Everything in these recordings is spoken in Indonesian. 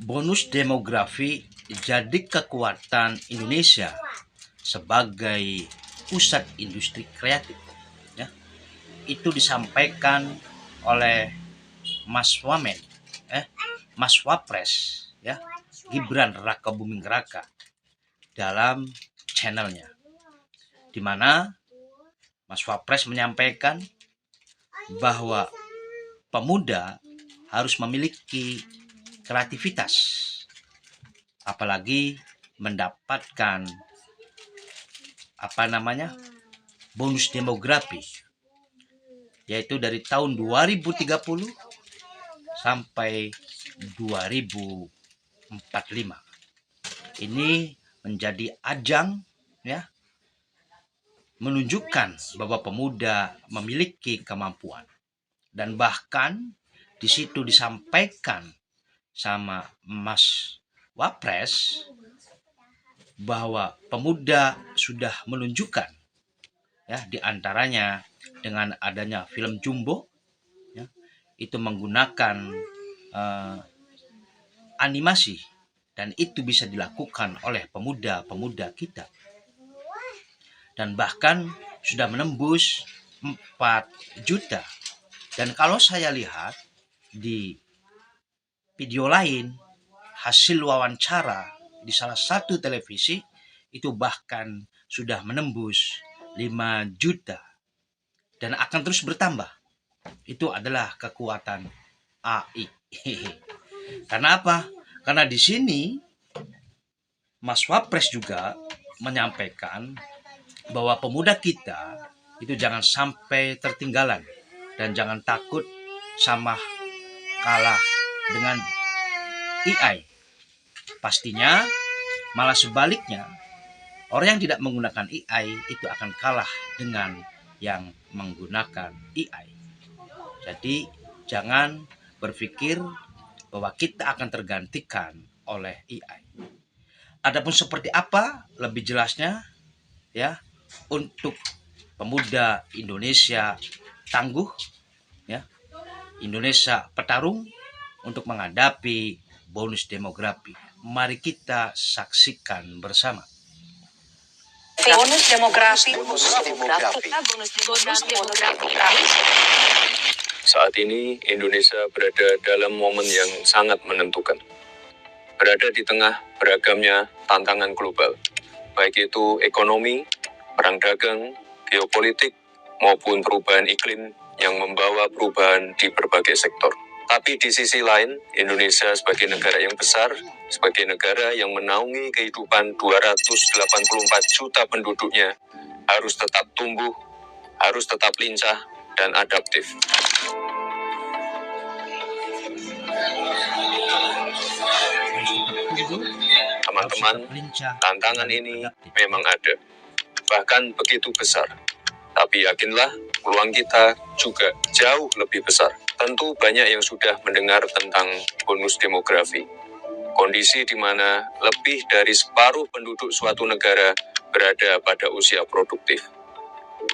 bonus demografi jadi kekuatan Indonesia sebagai pusat industri kreatif. Ya, itu disampaikan oleh Mas Wamen, Mas Wapres, ya, Gibran Raka Buming Raka dalam channelnya, di mana Mas Wapres menyampaikan bahwa pemuda harus memiliki kreativitas, apalagi mendapatkan bonus demografi, yaitu dari tahun 2030 sampai 2045. Ini menjadi ajang, ya, menunjukkan bahwa pemuda memiliki kemampuan. Dan bahkan di situ disampaikan sama Mas Wapres bahwa pemuda sudah menunjukkan, ya, diantaranya dengan adanya film Jumbo, ya, itu menggunakan animasi, dan itu bisa dilakukan oleh pemuda-pemuda kita, dan bahkan sudah menembus 4 juta. Dan kalau saya lihat di video lain, hasil wawancara di salah satu televisi, itu bahkan sudah menembus 5 juta dan akan terus bertambah. Itu adalah kekuatan AI. Karena apa? Karena di sini Mas Wapres juga menyampaikan bahwa pemuda kita itu jangan sampai tertinggalan dan jangan takut sama kalah dengan AI. Pastinya malah sebaliknya, orang yang tidak menggunakan AI itu akan kalah dengan yang menggunakan AI. Jadi jangan berpikir bahwa kita akan tergantikan oleh AI. Adapun seperti apa lebih jelasnya, ya, untuk pemuda Indonesia tangguh, ya, Indonesia petarung untuk menghadapi bonus demografi. Mari kita saksikan bersama. Bonus demografi. Saat ini Indonesia berada dalam momen yang sangat menentukan. Berada di tengah beragamnya tantangan global, baik itu ekonomi, perang dagang, geopolitik, maupun perubahan iklim yang membawa perubahan di berbagai sektor. Tapi di sisi lain, Indonesia sebagai negara yang besar, sebagai negara yang menaungi kehidupan 284 juta penduduknya, harus tetap tumbuh, harus tetap lincah, dan adaptif. Teman-teman, tantangan ini memang ada, bahkan begitu besar. Tapi yakinlah, peluang kita juga jauh lebih besar. Tentu banyak yang sudah mendengar tentang bonus demografi. Kondisi di mana lebih dari separuh penduduk suatu negara berada pada usia produktif.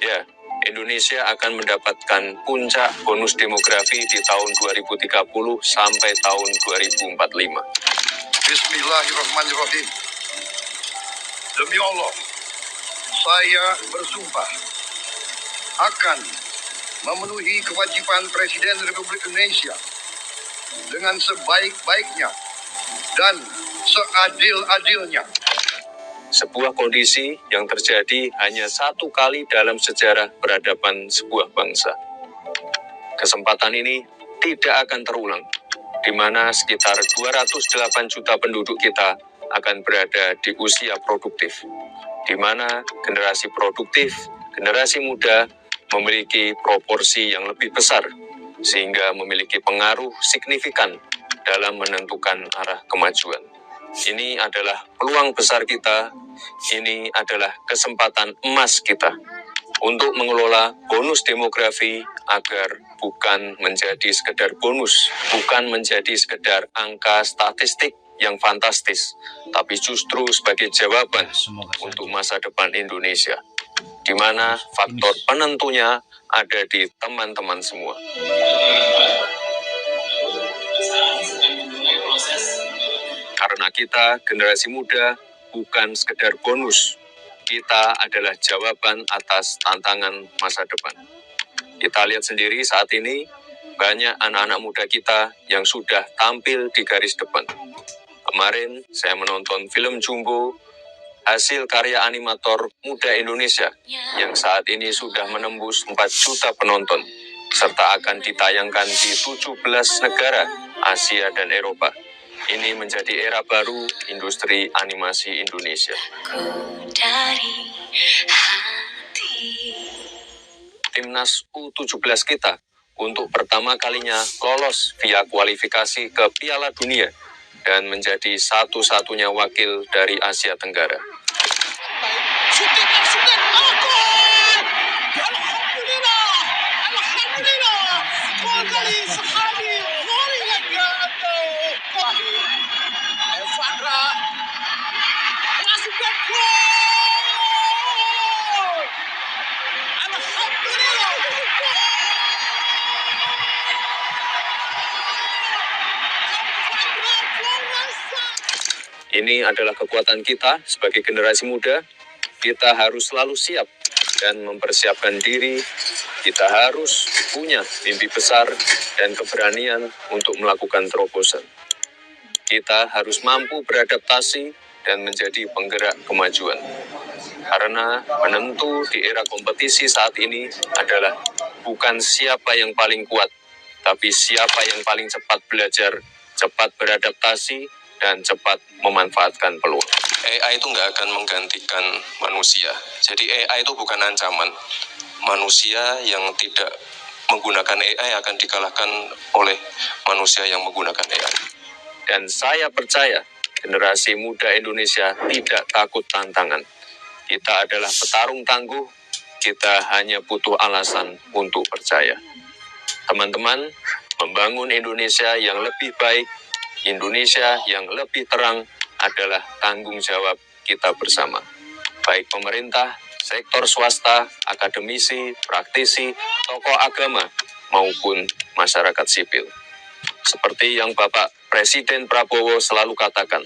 Ya, Indonesia akan mendapatkan puncak bonus demografi di tahun 2030 sampai tahun 2045. Bismillahirrahmanirrahim. Demi Allah, saya bersumpah akan memenuhi kewajiban Presiden Republik Indonesia dengan sebaik-baiknya dan seadil-adilnya. Sebuah kondisi yang terjadi hanya satu kali dalam sejarah peradaban sebuah bangsa. Kesempatan ini tidak akan terulang, di mana sekitar 208 juta penduduk kita akan berada di usia produktif, di mana generasi produktif, generasi muda memiliki proporsi yang lebih besar, sehingga memiliki pengaruh signifikan dalam menentukan arah kemajuan. Ini adalah peluang besar kita, ini adalah kesempatan emas kita untuk mengelola bonus demografi agar bukan menjadi sekedar bonus, bukan menjadi sekedar angka statistik yang fantastis, tapi justru sebagai jawaban untuk masa depan Indonesia, di mana faktor penentunya ada di teman-teman semua. kita, generasi muda, bukan sekedar bonus. Kita adalah jawaban atas tantangan masa depan. Kita lihat sendiri saat ini, banyak anak-anak muda kita yang sudah tampil di garis depan. Kemarin, saya menonton film Jumbo, hasil karya animator muda Indonesia, yang saat ini sudah menembus 4 juta penonton, serta akan ditayangkan di 17 negara Asia dan Eropa. Ini menjadi era baru industri animasi Indonesia. Timnas U17 kita untuk pertama kalinya lolos via kualifikasi ke Piala Dunia dan menjadi satu-satunya wakil dari Asia Tenggara. Ini adalah kekuatan kita sebagai generasi muda. Kita harus selalu siap dan mempersiapkan diri. Kita harus punya mimpi besar dan keberanian untuk melakukan terobosan. Kita harus mampu beradaptasi dan menjadi penggerak kemajuan. Karena penentu di era kompetisi saat ini adalah bukan siapa yang paling kuat, tapi siapa yang paling cepat belajar, cepat beradaptasi, dan cepat memanfaatkan peluang. AI itu nggak akan menggantikan manusia. Jadi AI itu bukan ancaman. Manusia yang tidak menggunakan AI akan dikalahkan oleh manusia yang menggunakan AI. Dan saya percaya generasi muda Indonesia tidak takut tantangan. Kita adalah petarung tangguh, kita hanya butuh alasan untuk percaya. Teman-teman, membangun Indonesia yang lebih baik, Indonesia yang lebih terang adalah tanggung jawab kita bersama. Baik pemerintah, sektor swasta, akademisi, praktisi, tokoh agama, maupun masyarakat sipil. Seperti yang Bapak Presiden Prabowo selalu katakan,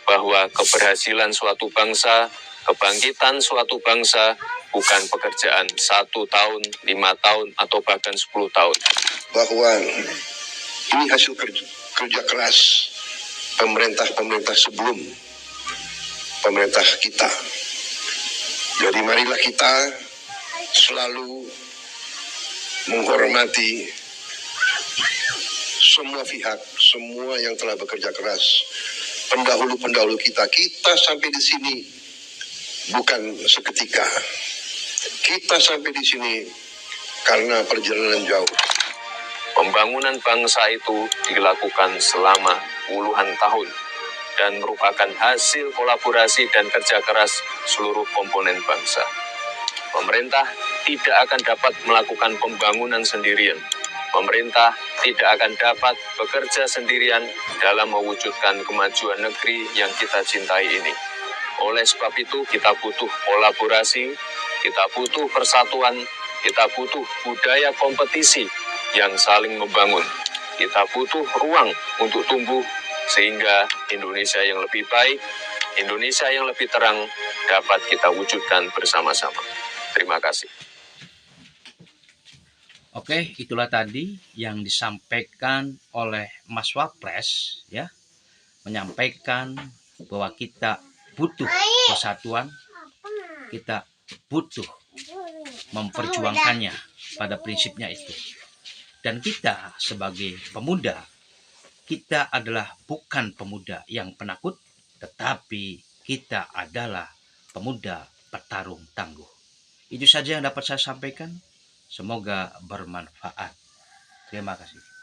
bahwa keberhasilan suatu bangsa, kebangkitan suatu bangsa, bukan pekerjaan 1 tahun, 5 tahun, atau bahkan 10 tahun. Bahwa ini hasil kerja keras pemerintah sebelum pemerintah kita. Jadi marilah kita selalu menghormati semua pihak, semua yang telah bekerja keras, pendahulu-pendahulu kita. Kita sampai di sini bukan seketika. Kita sampai di sini karena perjalanan jauh. Pembangunan bangsa itu dilakukan selama puluhan tahun dan merupakan hasil kolaborasi dan kerja keras seluruh komponen bangsa. Pemerintah tidak akan dapat melakukan pembangunan sendirian. Pemerintah tidak akan dapat bekerja sendirian dalam mewujudkan kemajuan negeri yang kita cintai ini. Oleh sebab itu, kita butuh kolaborasi, kita butuh persatuan, kita butuh budaya kompetisi yang saling membangun. Kita butuh ruang untuk tumbuh sehingga Indonesia yang lebih baik, Indonesia yang lebih terang dapat kita wujudkan bersama-sama. Terima kasih. Oke, itulah tadi yang disampaikan oleh Mas Wapres, ya, menyampaikan bahwa kita butuh persatuan, kita butuh memperjuangkannya pada prinsipnya itu. Dan kita sebagai pemuda, kita adalah bukan pemuda yang penakut, tetapi kita adalah pemuda petarung tangguh. Itu saja yang dapat saya sampaikan. Semoga bermanfaat. Terima kasih.